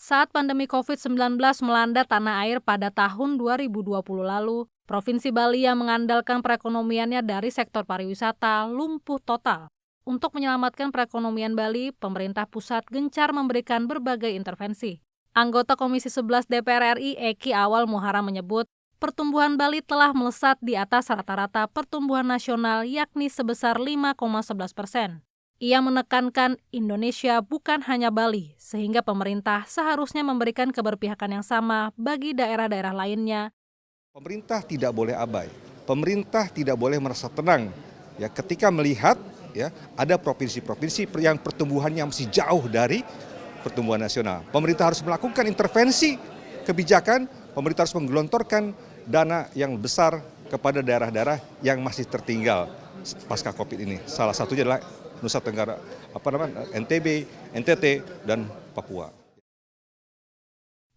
Saat pandemi COVID-19 melanda tanah air pada tahun 2020 lalu, Provinsi Bali yang mengandalkan perekonomiannya dari sektor pariwisata lumpuh total. Untuk menyelamatkan perekonomian Bali, pemerintah pusat gencar memberikan berbagai intervensi. Anggota Komisi 11 DPR RI Eki Awal Muharam menyebut, pertumbuhan Bali telah melesat di atas rata-rata pertumbuhan nasional yakni sebesar 5,11%. Ia menekankan Indonesia bukan hanya Bali, sehingga pemerintah seharusnya memberikan keberpihakan yang sama bagi daerah-daerah lainnya. Pemerintah tidak boleh abai, pemerintah tidak boleh merasa tenang ya ketika melihat ya ada provinsi-provinsi yang pertumbuhannya masih jauh dari pertumbuhan nasional. Pemerintah harus melakukan intervensi kebijakan, pemerintah harus menggelontorkan dana yang besar kepada daerah-daerah yang masih tertinggal pasca Covid ini. Salah satunya adalah Nusa Tenggara, NTB, NTT, dan Papua.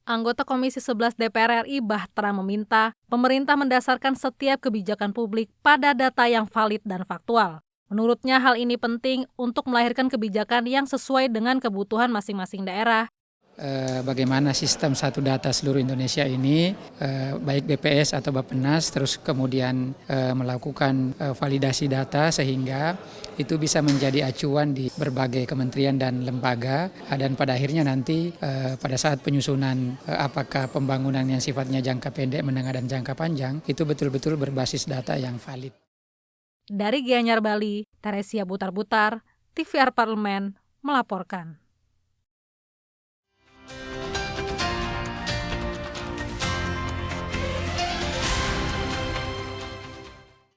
Anggota Komisi 11 DPR RI Bahtera meminta pemerintah mendasarkan setiap kebijakan publik pada data yang valid dan faktual. Menurutnya hal ini penting untuk melahirkan kebijakan yang sesuai dengan kebutuhan masing-masing daerah. Bagaimana sistem satu data seluruh Indonesia ini, baik BPS atau Bappenas, terus kemudian melakukan validasi data sehingga itu bisa menjadi acuan di berbagai kementerian dan lembaga, dan pada akhirnya nanti pada saat penyusunan apakah pembangunan yang sifatnya jangka pendek, menengah, dan jangka panjang itu betul-betul berbasis data yang valid. Dari Gianyar, Bali, Teresia Butar-Butar, TVR Parlemen melaporkan.